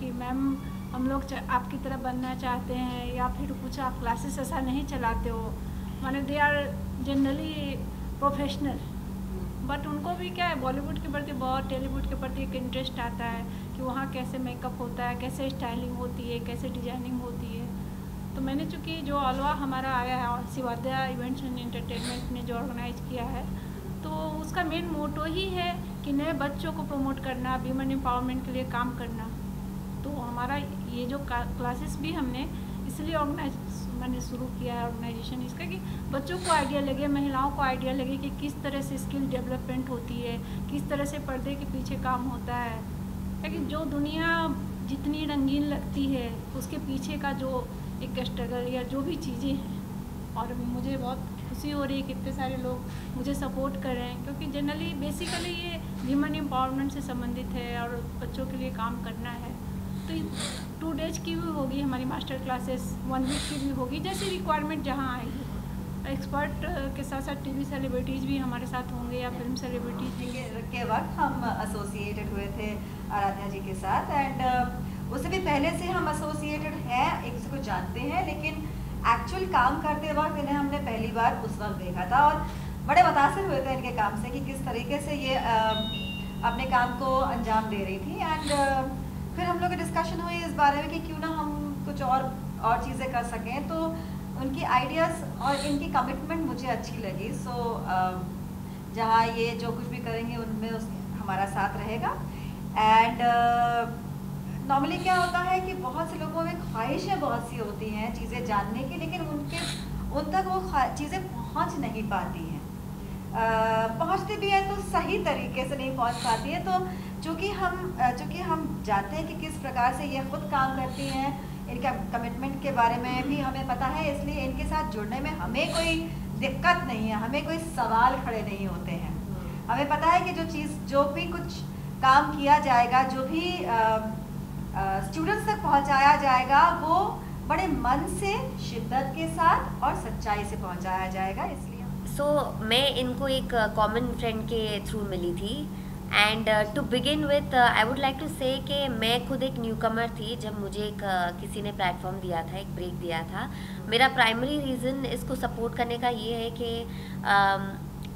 कि मैम हम लोग आपकी तरह बनना चाहते हैं, या फिर कुछ आप क्लासेस ऐसा नहीं चलाते हो, माने they are generally professional, but उनको भी क्या है बॉलीवुड के प्रति बहुत, टॉलीवुड के प्रति एक इंटरेस्ट आता है कि वहाँ कैसे मेकअप होता है, कैसे स्टाइलिंग होती है, कैसे डिजाइनिंग होती है। तो मैंने चूँकि जो अलवा हमारा आया है और शिवाद्या इवेंट्स एंड एंटरटेनमेंट ने जो ऑर्गेनाइज किया है, तो उसका मेन मोटो ही है कि नए बच्चों को प्रमोट करना, वीमेन एम्पावरमेंट के लिए काम करना। तो हमारा ये जो क्लासेस भी हमने इसलिए मैंने शुरू किया है ऑर्गेनाइजेशन इसका, कि बच्चों को आइडिया लगे, महिलाओं को आइडिया लगे कि किस तरह से स्किल डेवलपमेंट होती है, किस तरह से पर्दे के पीछे काम होता है। लेकिन जो दुनिया जितनी रंगीन लगती है उसके पीछे का जो एक स्ट्रगल या जो भी चीज़ें हैं, और मुझे बहुत खुशी हो रही है कि इतने सारे लोग मुझे सपोर्ट कर रहे हैं, क्योंकि जनरली बेसिकली ये वीमेन एम्पावरमेंट से संबंधित है और बच्चों के लिए काम करना है। तो 2 डेज की भी होगी हमारी मास्टर क्लासेस, 1 वीक की भी होगी, जैसी रिक्वायरमेंट जहाँ आएगी। एक्सपर्ट के साथ साथ टीवी सेलिब्रिटीज़ भी हमारे साथ होंगे या फिल्म सेलिब्रिटीज़ के वक्त हम एसोसिएटेड हुए थे आराध्या जी के साथ, एंड उससे भी पहले से हम एसोसिएटेड हैं, एक दूसरे को जानते हैं, लेकिन एक्चुअल काम करते वक्त इन्हें हमने पहली बार उस वक्त देखा था और बड़े मुतासिर हुए थे इनके काम से कि किस तरीके से ये अपने काम को अंजाम दे रही थी। एंड फिर हम लोग की डिस्कशन हुई इस बारे में कि क्यों ना हम कुछ और चीज़ें कर सकें। तो उनकी आइडियाज़ और इनकी कमिटमेंट मुझे अच्छी लगी। सो जहाँ ये जो कुछ भी करेंगे उनमें हमारा साथ रहेगा। एंड नॉर्मली क्या होता है कि बहुत से लोगों में ख्वाहिशें बहुत सी होती हैं चीज़ें जानने की, लेकिन उन तक वो चीज़ें पहुँच नहीं पाती हैं। पहुँचती भी है तो सही तरीके से नहीं पहुँच पाती है। तो चूँकि हम जानते हैं कि किस प्रकार से ये खुद काम करती हैं, इनका कमिटमेंट के बारे में भी हमें पता है, इसलिए इनके साथ जुड़ने में हमें कोई दिक्कत नहीं है, हमें कोई सवाल खड़े नहीं होते हैं। हमें पता है कि जो भी कुछ काम किया जाएगा, जो भी स्टूडेंट्स तक पहुंचाया जाएगा, वो बड़े मन से, शिद्दत के साथ और सच्चाई से पहुंचाया जाएगा। इसलिए मैं इनको एक कॉमन फ्रेंड के थ्रू मिली थी। And to begin with I would like to say कि मैं खुद एक न्यू कमर थी जब मुझे किसी ने प्लेटफॉर्म दिया था, एक ब्रेक दिया था। मेरा प्राइमरी रीज़न इसको सपोर्ट करने का ये है कि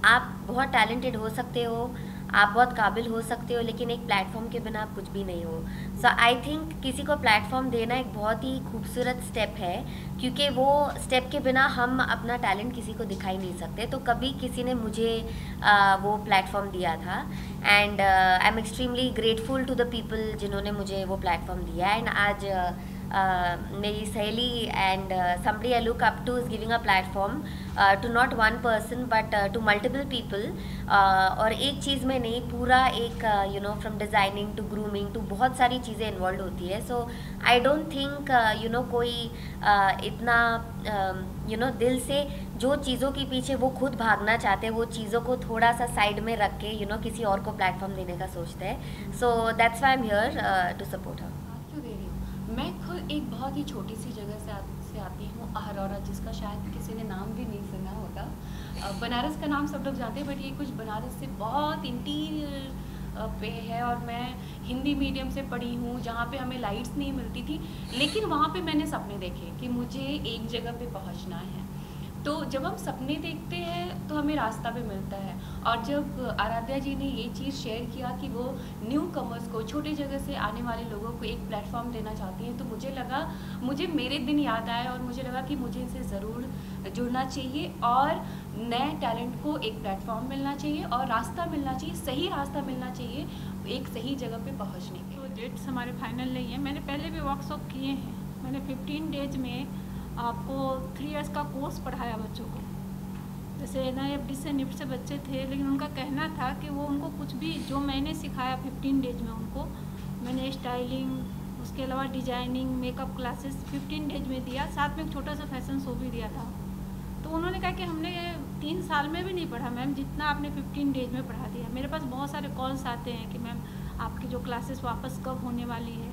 आप बहुत टैलेंटेड हो सकते हो, आप बहुत काबिल हो सकते हो, लेकिन एक प्लेटफॉर्म के बिना आप कुछ भी नहीं हो। सो आई थिंक किसी को प्लेटफॉर्म देना एक बहुत ही खूबसूरत स्टेप है, क्योंकि वो स्टेप के बिना हम अपना टैलेंट किसी को दिखाई नहीं सकते। तो कभी किसी ने मुझे वो प्लेटफॉर्म दिया था, and I am extremely grateful to the people जिन्होंने मुझे वो प्लेटफॉर्म दिया। एंड आज मेरी सहेली and somebody I look up to is giving a platform to not one person but to multiple people। और एक चीज़ में नहीं, पूरा एक from designing to grooming to बहुत सारी चीज़ें इन्वॉल्व होती है। सो आई डोंट थिंक कोई इतना दिल से जो चीज़ों के पीछे वो खुद भागना चाहते हैं, वो चीज़ों को थोड़ा सा साइड में रख के किसी और को प्लेटफॉर्म देने का सोचते हैं। So that's why I am here to support her. क्यों दे रही हूँ? मैं खुद एक बहुत ही छोटी सी जगह से आती हूँ, अहरौरा, जिसका शायद किसी ने नाम भी नहीं सुना होगा। बनारस का नाम सब लोग जानते हैं, बट ये कुछ बनारस से बहुत इंटीरियर पे है। और मैं हिंदी मीडियम से पढ़ी हूँ, जहाँ पे हमें लाइट्स नहीं मिलती थी, लेकिन वहाँ पे मैंने सपने देखे कि मुझे एक जगह पे पहुँचना है। तो जब हम सपने देखते हैं तो हमें रास्ता भी मिलता है। और जब आराध्या जी ने ये चीज़ शेयर किया कि वो न्यू कमर्स को, छोटी जगह से आने वाले लोगों को एक प्लेटफॉर्म देना चाहती हैं, तो मुझे मेरे दिन याद आए और मुझे लगा कि मुझे इनसे ज़रूर जुड़ना चाहिए और नए टैलेंट को एक प्लेटफॉर्म मिलना चाहिए और रास्ता मिलना चाहिए, सही रास्ता मिलना चाहिए एक सही जगह पे पहुंचने के। तो डेट्स हमारे फाइनल नहीं है। मैंने पहले भी वर्कशॉप किए हैं। मैंने 15 डेज में आपको 3 इयर्स का कोर्स पढ़ाया बच्चों को। जैसे NIFD से निफ्ट से बच्चे थे, लेकिन उनका कहना था कि वो उनको कुछ भी जो मैंने सिखाया 15 डेज में उनको, मैंने स्टाइलिंग, उसके अलावा डिजाइनिंग, मेकअप क्लासेस 15 डेज में दिया, साथ में एक छोटा सा फैशन शो भी दिया था। तो उन्होंने कहा कि हमने 3 साल में भी नहीं पढ़ा मैम, जितना आपने 15 डेज में पढ़ा दिया। मेरे पास बहुत सारे कॉल्स आते हैं कि मैम आपकी जो क्लासेस वापस कब होने वाली है।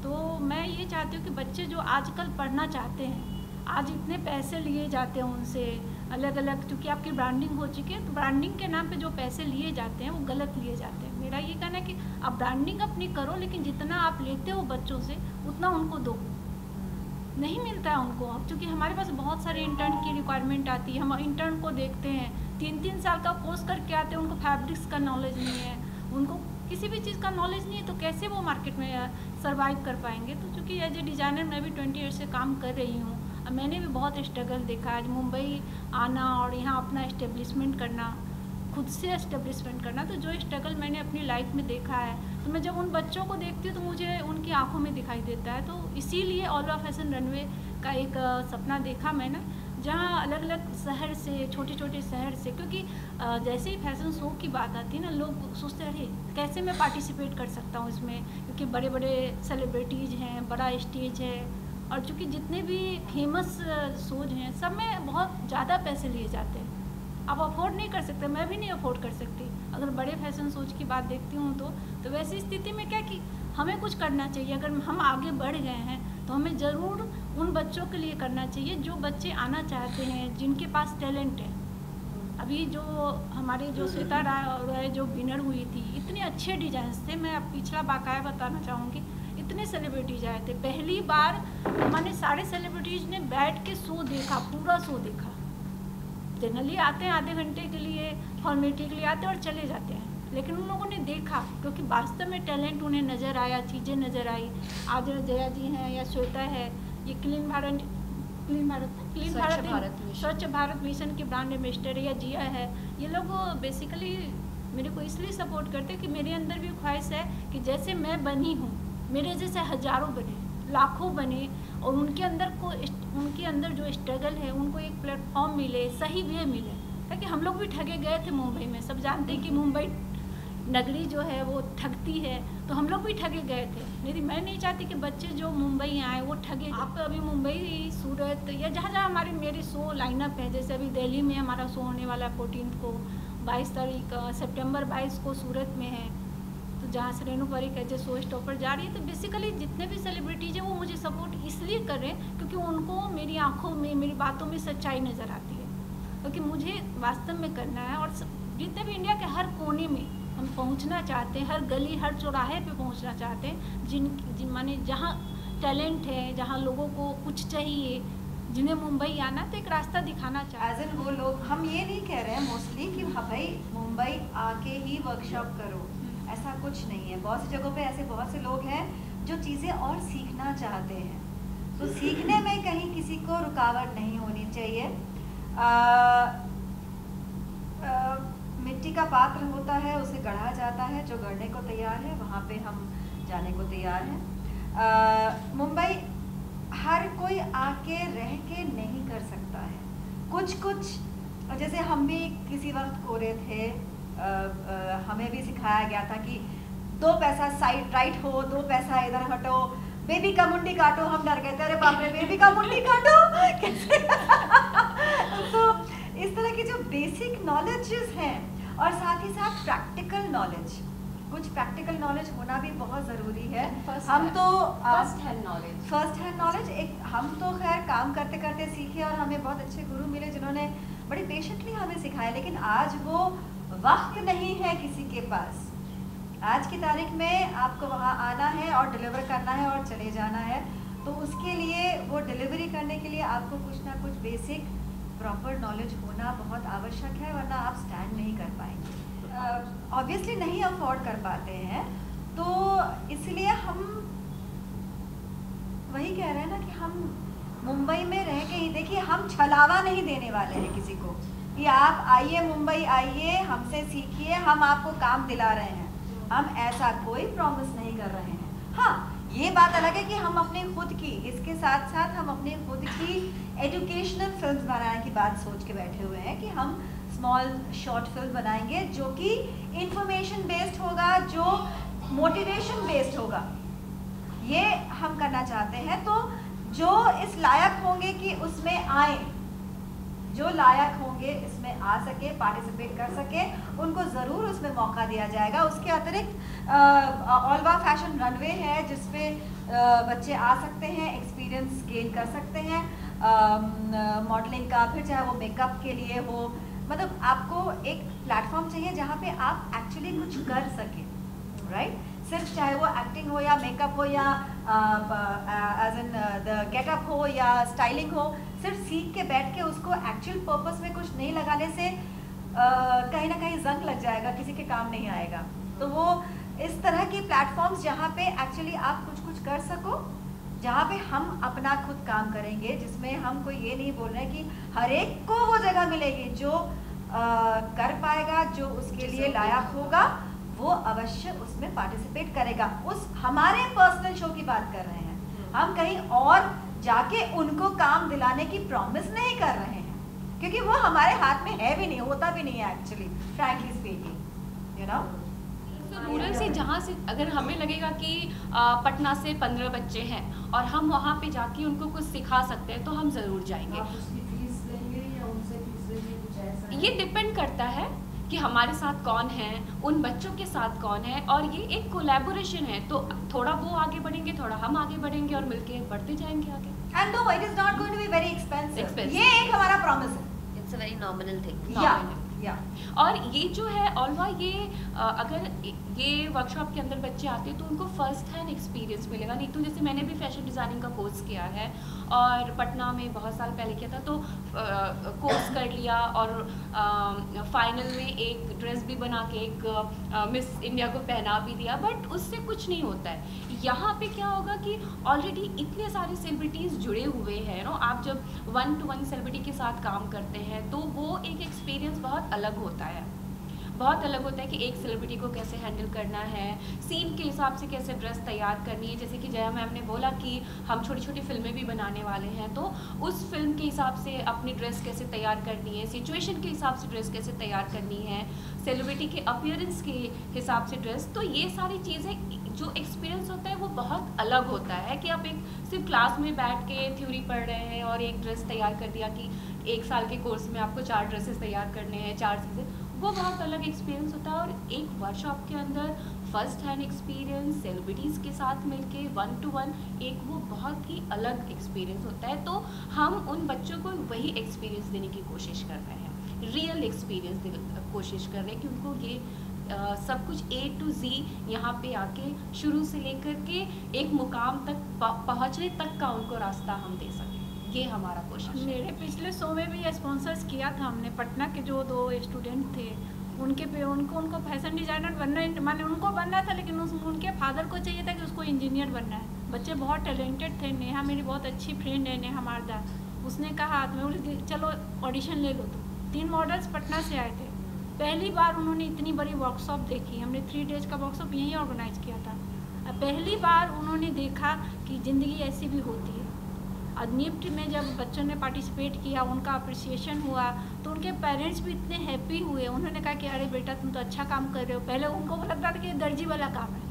तो मैं ये चाहती हूँ कि बच्चे जो आजकल पढ़ना चाहते हैं, आज इतने पैसे लिए जाते हैं उनसे अलग अलग, क्योंकि आपकी ब्रांडिंग हो चुकी है, तो ब्रांडिंग के नाम पे जो पैसे लिए जाते हैं वो गलत लिए जाते हैं। मेरा मेरा ये कहना है कि आप ब्रांडिंग अपनी करो, लेकिन जितना आप लेते हो बच्चों से उतना उनको दो। नहीं मिलता है उनको, अब चूँकि हमारे पास बहुत सारे इंटर्न की रिक्वायरमेंट आती है, हम इंटर्न को देखते हैं 3-3 साल का कोर्स करके आते हैं, उनको फैब्रिक्स का नॉलेज नहीं है, उनको किसी भी चीज़ का नॉलेज नहीं है, तो कैसे वो मार्केट में सर्वाइव कर पाएंगे। तो चूँकि एज ए डिज़ाइनर मैं भी 20 ईयर से काम कर रही हूँ, अब मैंने भी बहुत स्ट्रगल देखा है। आज मुंबई आना और यहाँ अपना इस्टेब्लिशमेंट करना, खुद से इस्टेब्लिशमेंट करना, तो जो स्ट्रगल मैंने अपनी लाइफ में देखा है, तो मैं जब उन बच्चों को देखती हूँ तो मुझे उनकी आंखों में दिखाई देता है। तो इसीलिए ऑलवा फैशन रनवे का एक सपना देखा मैंने, जहाँ अलग अलग शहर से, छोटे छोटे शहर से, क्योंकि जैसे ही फैशन शो की बात आती है ना, लोग सोचते हैं अरे कैसे मैं पार्टिसिपेट कर सकता हूँ इसमें, क्योंकि बड़े बड़े सेलिब्रिटीज़ हैं, बड़ा स्टेज है, और चूँकि जितने भी फेमस शोज हैं सब में बहुत ज़्यादा पैसे लिए जाते हैं, आप अफोर्ड नहीं कर सकते, मैं भी नहीं अफोर्ड कर सकती। अगर बड़े फैशन शोज की बात देखती हूँ तो वैसी स्थिति में क्या कि हमें कुछ करना चाहिए। अगर हम आगे बढ़ गए हैं तो हमें ज़रूर उन बच्चों के लिए करना चाहिए जो बच्चे आना चाहते हैं, जिनके पास टैलेंट है। अभी जो हमारे जो श्वेता राय जो विनर हुई थी, इतने अच्छे डिजाइन थे, मैं अब पिछला बाकाया बताना चाहूँगी, इतने सेलिब्रिटीज आए थे, पहली बार हमारे सारे सेलिब्रिटीज ने बैठ के शो देखा, पूरा शो देखा। जनरली आते हैं आधे घंटे के लिए, फॉर्मेलिटी के लिए आते हैं और चले जाते हैं, लेकिन उन लोगों ने देखा क्योंकि वास्तव में टैलेंट उन्हें नज़र आया, चीज़ें नज़र आई। आज जया जी हैं या श्वेता है, ये स्वच्छ भारत मिशन के ब्रांड एम्बेसडर, या जिया है, ये लोग बेसिकली मेरे को इसलिए सपोर्ट करते हैं कि मेरे अंदर भी ख्वाहिश है कि जैसे मैं बनी हूँ, मेरे जैसे हज़ारों बने, लाखों बने, और उनके अंदर जो स्ट्रगल है उनको एक प्लेटफॉर्म मिले, सही वे मिले। ताकि हम लोग भी ठगे गए थे मुंबई में, सब जानते हैं कि मुंबई नगरी जो है वो ठगती है, तो हम लोग भी ठगे गए थे। नहीं, मैं नहीं चाहती कि बच्चे जो मुंबई आए वो ठगे। आप अभी मुंबई, सूरत या जहाँ जहाँ मेरे शो लाइनअप है, जैसे अभी दिल्ली में हमारा शो होने वाला है 14 को, 22 तारीख सितंबर 22 को सूरत में है, तो जहाँ से Renu Parikh as a show stopper जा रही है। तो बेसिकली जितने भी सेलिब्रिटीज़ हैं वो मुझे सपोर्ट इसलिए कर रहे हैं क्योंकि उनको मेरी आंखों में, मेरी बातों में सच्चाई नज़र आती है, क्योंकि मुझे वास्तव में करना है। और जितने भी इंडिया के हर कोने में हम पहुंचना चाहते हैं, हर गली, हर चौराहे पे पहुंचना चाहते हैं, माने जहाँ टैलेंट है, जहाँ लोगों को कुछ चाहिए, जिन्हें मुंबई आना, तो एक रास्ता दिखाना चाहते हैं। वो लोग, हम ये नहीं कह रहे हैं मोस्टली कि हाँ भाई मुंबई आके ही वर्कशॉप करो, ऐसा कुछ नहीं है। बहुत सी जगहों पे ऐसे बहुत से लोग हैं जो चीज़ें और सीखना चाहते हैं, तो सीखने में कहीं किसी को रुकावट नहीं होनी चाहिए। मिट्टी का पात्र होता है, उसे गढ़ा जाता है, जो गढ़ने को तैयार है वहाँ पे हम जाने को तैयार हैं। मुंबई हर कोई आके रह के नहीं कर सकता है, कुछ जैसे हम भी किसी वक्त कोरे थे, हमें भी सिखाया गया था कि 2 पैसा साइड राइट हो, 2 पैसा इधर हटो, बेबी का मुंडी काटो। हम डर गए थे, अरे बाप रे बेबी का मुंडी काटो कैसे तो इस तरह की जो बेसिक नॉलेजेस हैं, और साथ ही साथ प्रैक्टिकल नॉलेज, कुछ प्रैक्टिकल नॉलेज होना भी बहुत ज़रूरी है। हम तो फर्स्ट हैंड नॉलेज एक, हम तो खैर काम करते करते सीखे और हमें बहुत अच्छे गुरु मिले जिन्होंने बड़ी पेशेंटली हमें सिखाया, लेकिन आज वो वक्त नहीं है किसी के पास। आज की तारीख में आपको वहाँ आना है और डिलीवर करना है और चले जाना है, तो उसके लिए वो डिलीवरी करने के लिए आपको कुछ ना कुछ बेसिक प्रॉपर नॉलेज होना बहुत आवश्यक है, वरना आप स्टैंड नहीं कर पाएंगे। ऑब्वियसली नहीं अफोर्ड कर पाते हैं, तो इसलिए हम वही कह रहे हैं ना कि हम मुंबई में रह के ही, देखिए हम छलावा नहीं देने वाले हैं किसी को कि आप आइए मुंबई आइए, हमसे सीखिए, हम आपको काम दिला रहे हैं, हम ऐसा कोई प्रॉमिस नहीं कर रहे हैं। हाँ, ये बात अलग है कि हम अपने खुद की, इसके साथ साथ हम अपने खुद की एजुकेशनल फिल्म्स बनाने की बात सोच के बैठे हुए हैं कि हम स्मॉल शॉर्ट फिल्म बनाएंगे जो कि इंफॉर्मेशन बेस्ड होगा, जो मोटिवेशन बेस्ड होगा, ये हम करना चाहते हैं। तो जो इस लायक होंगे कि उसमें आए, जो लायक होंगे इसमें आ सके, पार्टिसिपेट कर सके, उनको ज़रूर उसमें मौका दिया जाएगा। उसके अतिरिक्त ऑलवा फैशन रनवे है जिसपे बच्चे आ सकते हैं, एक्सपीरियंस गेन कर सकते हैं मॉडलिंग का, फिर चाहे वो मेकअप के लिए हो, मतलब आपको एक प्लेटफॉर्म चाहिए जहाँ पे आप एक्चुअली कुछ कर सकें। राइट? सिर्फ चाहे वो एक्टिंग हो या मेकअप हो या एज इन द गेटअप हो या स्टाइलिंग हो, सिर्फ सीख के बैठ के उसको एक्चुअल पर्पस में कुछ नहीं लगाने से कहीं ना कहीं जंग लग जाएगा, किसी के काम नहीं आएगा। तो वो इस तरह की प्लेटफॉर्म्स जहाँ पे एक्चुअली आप कुछ कर सको, जहाँ पे हम अपना खुद काम करेंगे, जिसमें हम कोई ये नहीं बोल रहे कि हर एक को वो जगह मिलेगी, जो कर पाएगा, जो उसके लिए लायक होगा, वो अवश्य उसमें पार्टिसिपेट करेगा। उस हमारे पर्सनल शो की बात कर रहे हैं हम, कहीं और जाके उनको काम दिलाने की प्रॉमिस नहीं कर रहे हैं, क्योंकि वो हमारे हाथ में है भी नहीं, होता भी नहीं है actually, frankly speaking, you know. Rural से जहाँ से अगर हमें लगेगा कि पटना से 15 बच्चे हैं और हम वहाँ पे जाके उनको कुछ सिखा सकते हैं तो हम ज़रूर जाएंगे। आप उसकी फीस लेंगे या उनसे फीस लेंगे, कुछ ऐसा? ये डिपेंड करता है कि हमारे साथ कौन है, उन बच्चों के साथ कौन है, और ये एक कोलैबोरेशन है, तो थोड़ा वो आगे बढ़ेंगे, थोड़ा हम आगे बढ़ेंगे और मिलके बढ़ते जाएंगे आगे। And no, it is not going to be very expensive. ये एक हमारा प्रॉमिस है। It's a very nominal thing. या और ये जो है ऑलवा, ये अगर ये वर्कशॉप के अंदर बच्चे आते हैं तो उनको फर्स्ट हैंड एक्सपीरियंस मिलेगा। नहीं तो जैसे मैंने भी फैशन डिज़ाइनिंग का कोर्स किया है और पटना में बहुत साल पहले किया था, तो कोर्स कर लिया और फाइनल में एक ड्रेस भी बना के एक मिस इंडिया को पहना भी दिया, बट उससे कुछ नहीं होता है। यहाँ पे क्या होगा कि ऑलरेडी इतने सारे सेलिब्रिटीज़ जुड़े हुए हैं नो, आप जब 1-to-1 सेलिब्रिटी के साथ काम करते हैं तो वो एक एक्सपीरियंस बहुत अलग होता है, बहुत अलग होता है कि एक सेलिब्रिटी को कैसे हैंडल करना है, सीन के हिसाब से कैसे ड्रेस तैयार करनी है। जैसे कि जया मैम ने बोला कि हम छोटी छोटी फिल्में भी बनाने वाले हैं, तो उस फिल्म के हिसाब से अपनी ड्रेस कैसे तैयार करनी है, सिचुएशन के हिसाब से ड्रेस कैसे तैयार करनी है, सेलिब्रिटी के अपीयरेंस के हिसाब से ड्रेस। तो ये सारी चीज़ें जो एक्सपीरियंस होता है वो बहुत अलग होता है कि आप एक सिर्फ क्लास में बैठ के थ्योरी पढ़ रहे हैं और एक ड्रेस तैयार कर दिया कि 1 साल के कोर्स में आपको 4 ड्रेसेस तैयार करने हैं, 4 चीज़ें, वो बहुत अलग एक्सपीरियंस होता है। और एक वर्कशॉप के अंदर फर्स्ट हैंड एक्सपीरियंस सेलिब्रिटीज़ के साथ मिलके 1-to-1 एक वो बहुत ही अलग एक्सपीरियंस होता है। तो हम उन बच्चों को वही एक्सपीरियंस देने की कोशिश कर रहे हैं, रियल एक्सपीरियंस कोशिश कर रहे हैं कि उनको ये सब कुछ A to Z यहाँ पे आके शुरू से लेकर के एक मुकाम तक पहुँचने तक का उनको रास्ता हम दे सकें, ये हमारा कोशिश है। मेरे पिछले शो में भी स्पॉन्सर्स किया था हमने, पटना के जो 2 स्टूडेंट थे उनको फैशन डिज़ाइनर बनना, माने उनको बनना था, लेकिन उनके फादर को चाहिए था कि उसको इंजीनियर बनना है। बच्चे बहुत टैलेंटेड थे। नेहा मेरी बहुत अच्छी फ्रेंड है, नेहा मारदा, उसने कहा मैं बोली चलो ऑडिशन ले लो। तो 3 मॉडल्स पटना से आए थे। पहली बार उन्होंने इतनी बड़ी वर्कशॉप देखी। हमने 3 डेज का वर्कशॉप यहीं ऑर्गेनाइज किया था। पहली बार उन्होंने देखा कि ज़िंदगी ऐसी भी होती है। और निफ्ट में जब बच्चों ने पार्टिसिपेट किया, उनका अप्रिसिएशन हुआ, तो उनके पेरेंट्स भी इतने हैप्पी हुए। उन्होंने कहा कि अरे बेटा तुम तो अच्छा काम कर रहे हो। पहले उनको लगता था कि दर्जी वाला काम है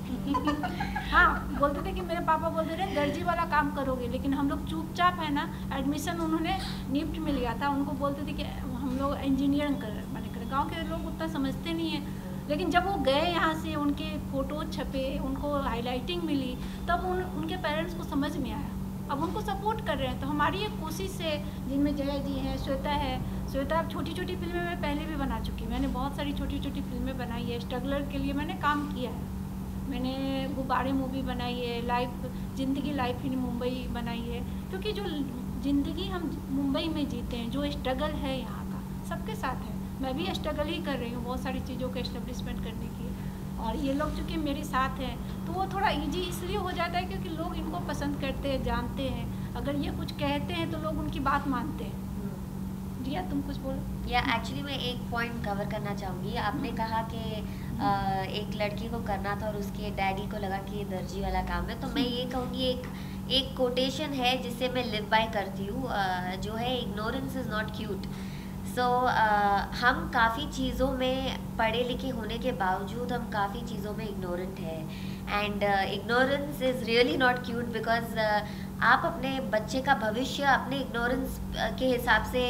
हाँ, बोलते थे कि मेरे पापा बोलते थे दर्जी वाला काम करोगे, लेकिन हम लोग चुपचाप है ना। एडमिशन उन्होंने निफ्ट में लिया था। उनको बोलते थे कि हम लोग इंजीनियरिंग कर गाँव के लोग उतना समझते नहीं है। लेकिन जब वो गए यहाँ से, उनके फ़ोटो छपे, उनको हाईलाइटिंग मिली, तब उनके पेरेंट्स को समझ में आया। अब उनको सपोर्ट कर रहे हैं। तो हमारी एक कोशिश है, जिनमें जया जी हैं, श्वेता है। श्वेता छोटी छोटी फिल्में मैं पहले भी बना चुकी, मैंने बहुत सारी छोटी छोटी फिल्में बनाई है। स्ट्रगलर के लिए मैंने काम किया है। मैंने गुब्बारे मूवी बनाई है, लाइफ ज़िंदगी लाइफ इन मुंबई बनाई है। क्योंकि जो ज़िंदगी हम मुंबई में जीते हैं, जो स्ट्रगल है यहाँ का सबके साथ है। मैं भी स्ट्रगल ही कर रही हूँ बहुत सारी चीज़ों को एस्टेब्लिशमेंट करने की, और ये लोग चूँकि मेरे साथ हैं तो वो थोड़ा इजी इसलिए हो जाता है क्योंकि लोग इनको पसंद करते हैं, जानते हैं। अगर ये कुछ कहते हैं तो लोग उनकी बात मानते हैं। रिया तुम कुछ बोलो। या एक्चुअली मैं एक पॉइंट कवर करना चाहूँगी। आपने कहा कि एक लड़की को करना था और उसके डैडी को लगा कि ये दर्जी वाला काम है। तो मैं ये कहूँगी, एक कोटेशन है जिससे मैं लिव बाय करती हूँ, जो है इग्नोरेंस इज़ नॉट क्यूट। सो हम काफ़ी चीज़ों में पढ़े लिखे होने के बावजूद हम काफ़ी चीज़ों में इग्नोरेंट है। And ignorance is really not cute, because आप अपने बच्चे का भविष्य अपने इग्नोरेंस के हिसाब से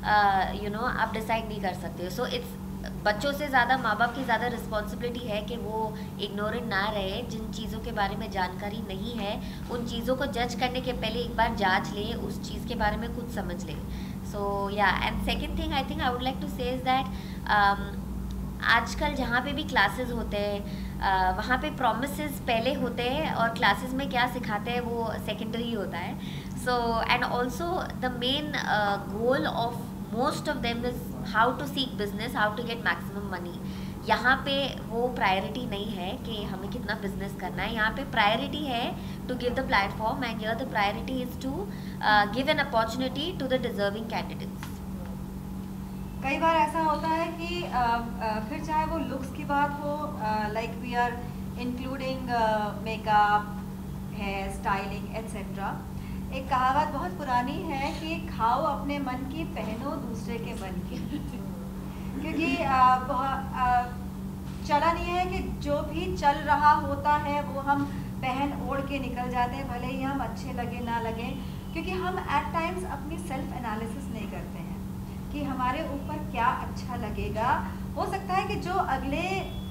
आप डिसाइड नहीं कर सकते हो। सो इट्स बच्चों से ज़्यादा माँ बाप की ज़्यादा रिस्पॉन्सिबिलिटी है कि वो इग्नोरेंट ना रहे। जिन चीज़ों के बारे में जानकारी नहीं है, उन चीज़ों को जज करने के पहले एक बार जांच ले, उस चीज़ के बारे में कुछ समझ ले। So yeah, and second thing I think I would like to say is that आजकल जहाँ पे भी क्लासेस होते हैं, वहाँ पे प्रोमिसेस पहले होते हैं और क्लासेस में क्या सिखाते हैं वो सेकेंडरी होता है. So and also the main goal of most of them is how to seek business, how to get maximum money. यहाँ पे वो प्रायोरिटी नहीं है कि हमें कितना बिजनेस करना है. यहाँ पे प्रायोरिटी है to give the platform and here the priority is to give an opportunity to the deserving candidates. कई बार ऐसा होता है कि फिर चाहे वो लुक्स की बात हो, like we are including makeup, hair styling etcetera. एक कहावत बहुत पुरानी है कि खाओ अपने मन की, पहनो दूसरे के मन की. क्योंकि चलन ये है कि जो भी चल रहा होता है वो हम पहन ओढ़ के निकल जाते हैं, भले ही हम अच्छे लगे ना लगे. क्योंकि हम एट टाइम्स अपनी सेल्फ एनालिसिस नहीं करते हैं कि हमारे ऊपर क्या अच्छा लगेगा. हो सकता है कि जो अगले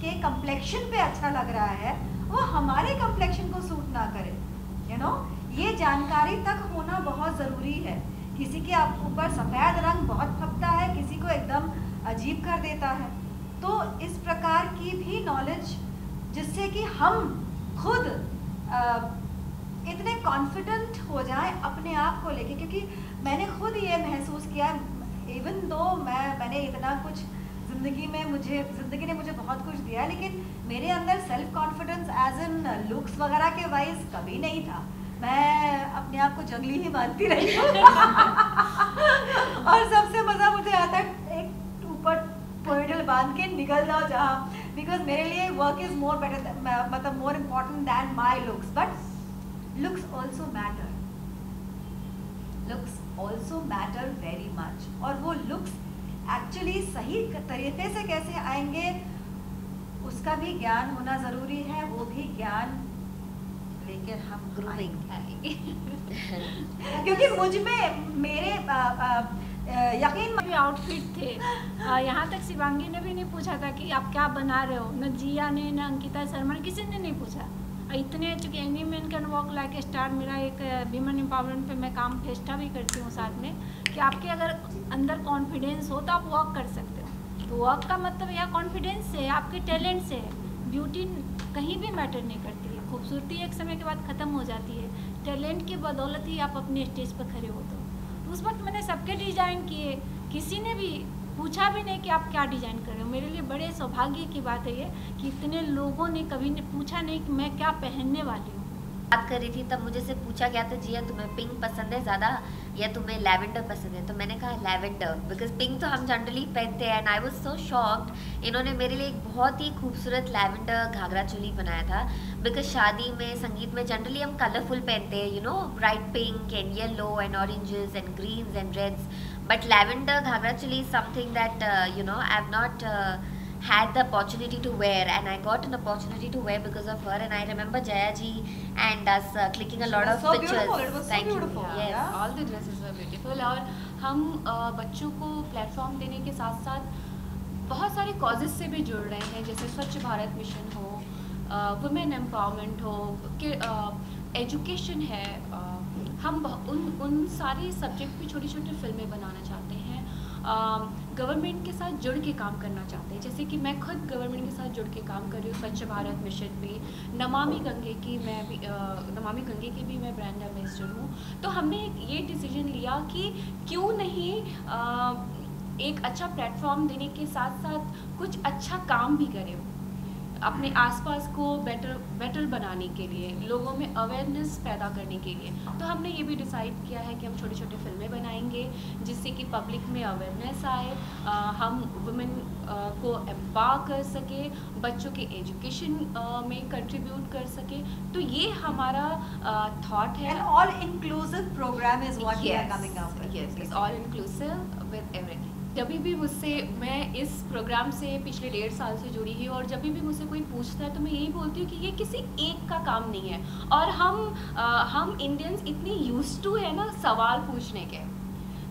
के कम्प्लेक्शन पे अच्छा लग रहा है वो हमारे कम्प्लेक्शन को सूट ना करे. यू नो, ये जानकारी तक होना बहुत ज़रूरी है. किसी के ऊपर सफ़ेद रंग बहुत फपता है, किसी को एकदम अजीब कर देता है. तो इस प्रकार की भी नॉलेज जिससे कि हम खुद इतने कॉन्फिडेंट हो जाएं अपने आप को लेके. क्योंकि मैंने खुद ये महसूस किया, इवन दो मैंने इतना कुछ ज़िंदगी ने मुझे बहुत कुछ दिया, लेकिन मेरे अंदर self confidence as in looks वगैरह के वाइज कभी नहीं था. मैं अपने आप को जंगली ही मानती रही हूँ. और सबसे मज़ा मुझे आता है एक ऊपर पोनीटेल बांध के निकल जाओ जहाँ, बिकॉज मेरे लिए वर्क इज़ मोर बेटर, मतलब more important than my looks. But looks also matter, looks also matter very much. और वो लुक्स एक्चुअली सही तरीके से कैसे आएंगे उसका भी ज्ञान होना ज़रूरी है. वो भी ज्ञान लेकर हम ग्रूमिंग आएंगे. क्योंकि मुझ में मेरे यकीन भी आउटफिट थे. यहाँ तक शिवांगी ने भी नहीं पूछा था कि आप क्या बना रहे हो. न जिया ने, न अंकिता शर्मा ने, किसी ने नहीं पूछा. इतने चूँकि any man can walk like a star, मेरा एक विमेन एम्पावरमेंट पे मैं काम फेस्टा भी करती हूँ साथ में, कि आपके अगर अंदर कॉन्फिडेंस हो तो आप वॉक कर सकते हो. तो वॉक का मतलब यह कॉन्फिडेंस से, आपके टैलेंट से. ब्यूटी कहीं भी मैटर नहीं करती है. खूबसूरती एक समय के बाद ख़त्म हो जाती है. टैलेंट की बदौलत ही आप अपने स्टेज पर खड़े हो. तो उस वक्त मैंने सबके डिज़ाइन किए, किसी ने भी पूछा भी नहीं कि आप क्या डिज़ाइन कर रहे हो. मेरे लिए बड़े सौभाग्य की बात है ये कि इतने लोगों ने कभी ने पूछा नहीं कि मैं क्या पहनने वाली हूँ. बात कर रही थी तब मुझे से पूछा गया था, जिया तुम्हें पिंक पसंद है ज़्यादा या तुम्हें लैवेंडर पसंद है. तो मैंने कहा लैवेंडर, बिकॉज पिंक तो हम जनरली पहनते हैं. And I was so shocked. इन्होंने मेरे लिए एक बहुत ही खूबसूरत लैवेंडर घाघरा चोली बनाया था. बिकॉज शादी में, संगीत में जनरली हम कलरफुल पहनते हैं, you know, bright pink and yellow and oranges and greens and reds. But lavender ghagra choli is something that you know I have not had the opportunity to wear, and I got an opportunity to wear because of her. And I remember Jaya ji and us clicking a lot of so pictures. Beautiful. It was so Thank beautiful. you. Yes. Yeah. All the dresses were beautiful. और हम बच्चों को platform देने के साथ साथ बहुत सारे कॉजेज़ से भी जुड़ रहे हैं, जैसे स्वच्छ भारत मिशन हो, वुमेन एम्पावरमेंट हो, कि एजुकेशन है. हम उन सारे सब्जेक्ट पे छोटी छोटी फिल्में बनाना चाहते हैं. गवर्नमेंट के साथ जुड़ के काम करना चाहते हैं. जैसे कि मैं खुद गवर्नमेंट के साथ जुड़ के काम कर रही हूँ स्वच्छ भारत मिशन पे. नमामि गंगे की भी मैं ब्रांड एम्बेसडर हूँ. तो हमने ये डिसीजन लिया कि क्यों नहीं एक अच्छा प्लेटफॉर्म देने के साथ साथ कुछ अच्छा काम भी करें अपने आसपास को बेटर बनाने के लिए, लोगों में अवेयरनेस पैदा करने के लिए. तो हमने ये भी डिसाइड किया है कि हम छोटी छोटी फिल्में बनाएंगे जिससे कि पब्लिक में अवेयरनेस आए, हम वुमेन को एम्पावर कर सके, बच्चों के एजुकेशन में कंट्रीब्यूट कर सके. तो ये हमारा थॉट है. An all inclusive program is what we are coming up with. Yes, all inclusive with everything. जब भी मुझसे, मैं इस प्रोग्राम से पिछले 1.5 साल से जुड़ी हुई, और जब भी मुझसे कोई पूछता है तो मैं यही बोलती हूँ कि ये किसी एक का काम नहीं है. और हम इंडियंस इतनी यूज्ड टू है ना सवाल पूछने के,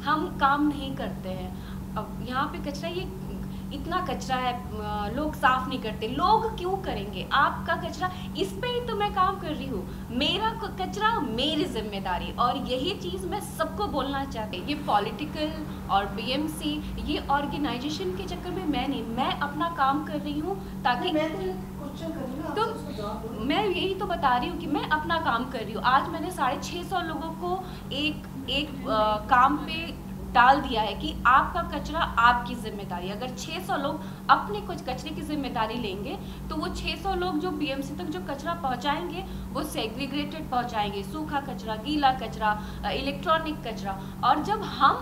हम काम नहीं करते हैं. अब यहाँ पे कचरा, ये इतना कचरा है, लोग साफ नहीं करते. लोग क्यों करेंगे? आपका कचरा, इस पे ही तो मैं काम कर रही हूँ. मेरा कचरा मेरी जिम्मेदारी. और यही चीज़ मैं सबको बोलना चाहती हूँ. ये पॉलिटिकल और बीएमसी, ये ऑर्गेनाइजेशन के चक्कर में मैं नहीं, मैं अपना काम कर रही हूँ ताकि मैं तो क्वेश्चन करिए ना, तो आपसे उसको जवाब दो। मैं यही तो बता रही हूँ कि मैं अपना काम कर रही हूँ। आज मैंने 650 लोगों को एक काम पे डाल दिया है कि आपका कचरा आपकी जिम्मेदारी। अगर 600 लोग अपने कुछ कचरे की जिम्मेदारी लेंगे तो वो 600 लोग जो बीएमसी तक जो कचरा पहुंचाएंगे वो सेग्रीगेटेड पहुंचाएंगे, सूखा कचरा, गीला कचरा, इलेक्ट्रॉनिक कचरा। और जब हम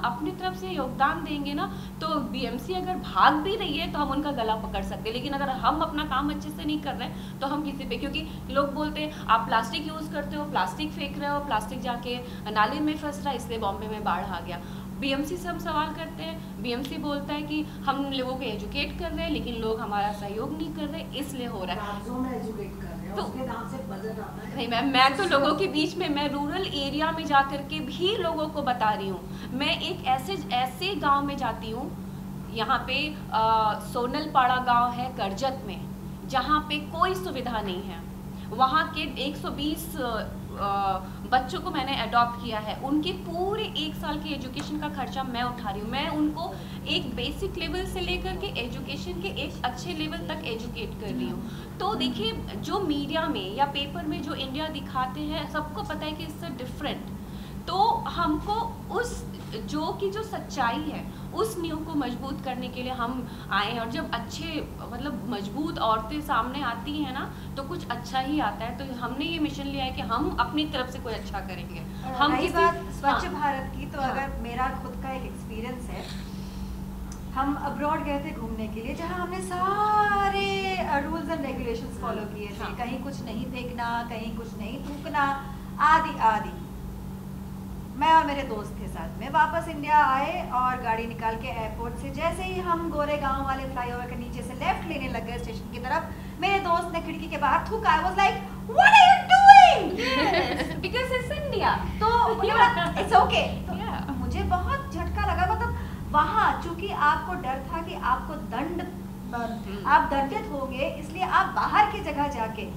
अपनी तरफ से योगदान देंगे ना, तो बीएमसी अगर भाग भी रही है तो हम उनका गला पकड़ सकते हैं। लेकिन अगर हम अपना काम अच्छे से नहीं कर रहे हैं तो हम किसी पे, क्योंकि लोग बोलते हैं आप प्लास्टिक यूज़ करते हो, प्लास्टिक फेंक रहे हो, प्लास्टिक जाके नाले में फंस रहा है, इसलिए बॉम्बे में बाढ़ आ गया। बीएमसी से हम सवाल करते हैं, बीएमसी बोलता है कि हम लोगों को एजुकेट कर रहे हैं लेकिन लोग हमारा सहयोग नहीं कर रहे, इसलिए हो रहा है। राज्यों में एजुकेट कर रहे हैं, तो उसके नाम से बजट आता है। नहीं मैम, मैं तो लोगों के बीच में, मैं रूरल एरिया में जा कर के भी लोगों को बता रही हूँ। मैं एक ऐसे गांव में जाती हूँ, यहाँ पे सोनलपाड़ा गांव है करजत में, जहाँ पे कोई सुविधा नहीं है। वहाँ के 120 बच्चों को मैंने अडॉप्ट किया है, उनके पूरे 1 साल की एजुकेशन का खर्चा मैं उठा रही हूँ। मैं उनको एक बेसिक लेवल से लेकर के एजुकेशन के एक अच्छे लेवल तक एजुकेट कर रही हूँ। तो देखिए, जो मीडिया में या पेपर में जो इंडिया दिखाते हैं, सबको पता है कि इससे डिफरेंट। तो हमको उस जो सच्चाई है उस नींव को मजबूत करने के लिए हम आए हैं। और जब अच्छे मतलब मजबूत औरतें सामने आती हैं ना, तो कुछ अच्छा ही आता है। तो हमने ये मिशन लिया है कि हम अपनी तरफ से कोई अच्छा करेंगे। हम रही किसी बात स्वच्छ हाँ, भारत की, तो हाँ। अगर मेरा खुद का एक एक्सपीरियंस है, हम अब्रॉड गए थे घूमने के लिए, जहाँ हमने सारे रूल्स एंड रेगुलेशंस फॉलो किए थे। हाँ। कहीं कुछ नहीं फेंकना, कहीं कुछ नहीं थूकना, आदि आदि। मैं और मेरे दोस्त थे साथ में, वापस इंडिया आए और गाड़ी निकाल के एयरपोर्ट से जैसे ही हम गोरेगांव वाले फ्लाईओवर के नीचे से लेफ्ट लेने लग गए स्टेशन की तरफ, मेरे दोस्त ने खिड़की के बाहर थूका। I was like, what are you doing? Because it's India. तो इट्स ओके। Yeah. मुझे बहुत झटका लगा। मतलब वहाँ चूंकि आपको डर था कि आपको आप दंडित होंगे, इसलिए आप बाहर की जगह जाके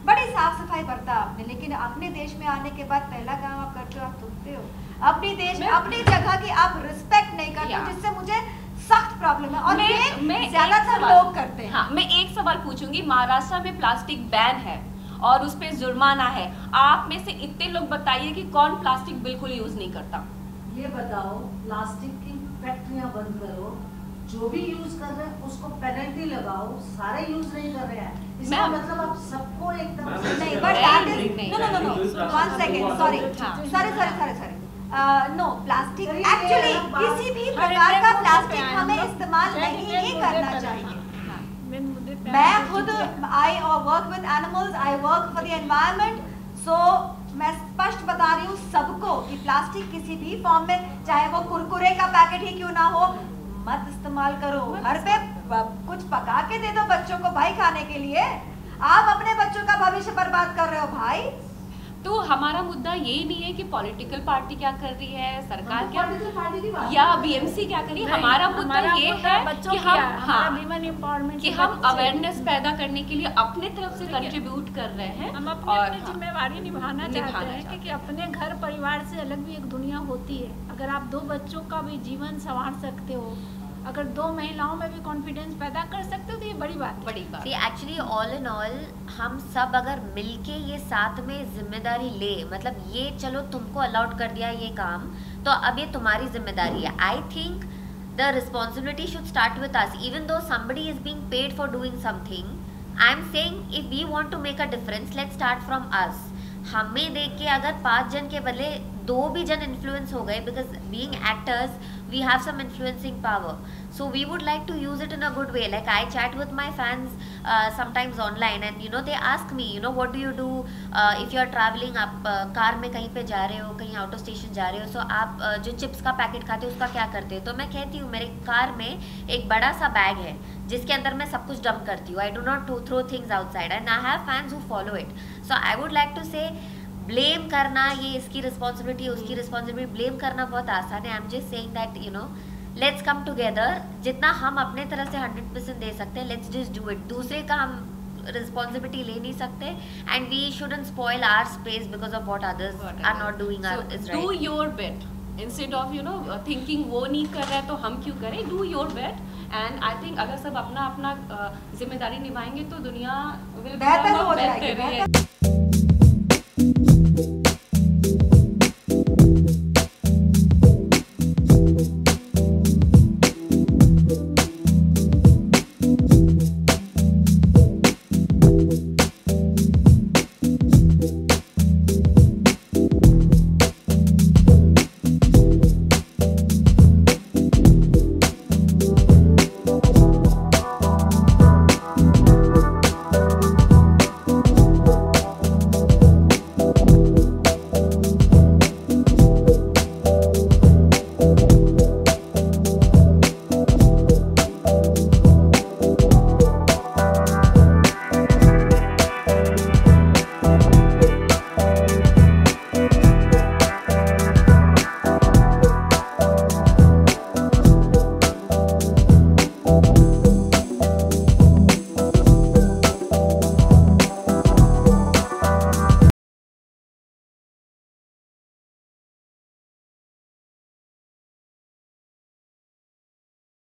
बड़ी साफ सफाई बरता आपने। लेकिन अपने देश में आने के बाद पहला काम आप करते हो, आप थूकते हो। अपनी देश अपनी जगह की आप रिस्पेक्ट नहीं करते हो, जिससे मुझे सख्त प्रॉब्लम है। और मैं ज्यादातर लोग करते हैं। हाँ, मैं एक सवाल पूछूंगी। महाराष्ट्र में प्लास्टिक बैन है और उस पे जुर्माना है। आप में से इतने लोग बताइए कि कौन प्लास्टिक बिल्कुल यूज नहीं करता। ये बताओ, प्लास्टिक की फैक्ट्रियां बंद करो, जो भी यूज कर रहे हैं उसको पेनल्टी लगाओ, सारे यूज नहीं कर रहे हैं, इसका मतलब आप सबको एकदम से नहीं, but that is नहीं, no. 1 second, sorry. No, plastic actually किसी भी प्रकार का प्लास्टिक हमें इस्तेमाल नहीं करना चाहिए। मैं खुद I work with animals, I work for the environment, so मैं स्पष्ट बता रही हूँ सबको कि प्लास्टिक किसी भी फॉर्म में, चाहे वो कुरकुरे का पैकेट ही क्यों ना हो, मत इस्तेमाल करो। घर पे कुछ पका के दे दो बच्चों को भाई खाने के लिए। आप अपने बच्चों का भविष्य बर्बाद कर रहे हो भाई। तो हमारा मुद्दा ये नहीं है कि पॉलिटिकल पार्टी क्या कर रही है, सरकार क्या, पॉलिटिकल पार्टी की बात या बीएमसी क्या कर रही है। हमारा मुद्दा ये है कि हम अवेयरनेस पैदा करने के लिए अपने तरफ से कंट्रीब्यूट कर रहे हैं। हम और अपनी जिम्मेवारी निभाना चाहते हैं, क्योंकि अपने घर परिवार से अलग भी एक दुनिया होती है। अगर आप 2 बच्चों का भी जीवन संवार सकते हो, अगर 2 महिलाओं में भी कॉन्फिडेंस पैदा कर सकते हो, तो ये बड़ी बात है। बड़ी बात। एक्चुअली ऑल इन ऑल हम सब अगर मिलके ये साथ में जिम्मेदारी ले, मतलब ये चलो तुमको अलाउड कर दिया ये काम, तो अब ये तुम्हारी जिम्मेदारी है। I think the responsibility should start with us, even though somebody is being paid for doing something. I am saying if we want to make a difference, let's start from us. हमें देख के अगर 5 जन के बदले 2 भी जन influence हो गए, because being actors we have some influencing power, so we would like to use it in a good way. Like I chat with my fans sometimes online, and they ask me, what do you do if you are traveling, आप car में कहीं पे जा रहे हो, कहीं out of station जा रहे हो, so आप जो चिप्स का पैकेट खाते हो उसका क्या करते हो? तो मैं कहती हूँ मेरे कार में एक बड़ा सा बैग है जिसके अंदर मैं सब कुछ डंप करती हूँ। I do not throw things outside, and I have fans who follow it. So I would like to say, blame करना ये इसकी रिस्पॉन्सिबिलिटी, उसकी रिस्पॉन्सिबिलिटी, ब्लेम करना बहुत आसान है। I am just saying that let's come together, जितना हम अपने तरफ से 100% दे सकते हैं, लेट्स जस्ट डू इट। दूसरे का हम रिस्पॉन्सिबिलिटी ले नहीं सकते, and we shouldn't spoil our space because of what others are not doing is right. Do your bit, instead of you know thinking वो नहीं कर रहा है तो हम क्यों करें, do your bet. And I think अगर सब अपना अपना जिम्मेदारी निभाएंगे तो दुनिया बेहतर हो जाएगी।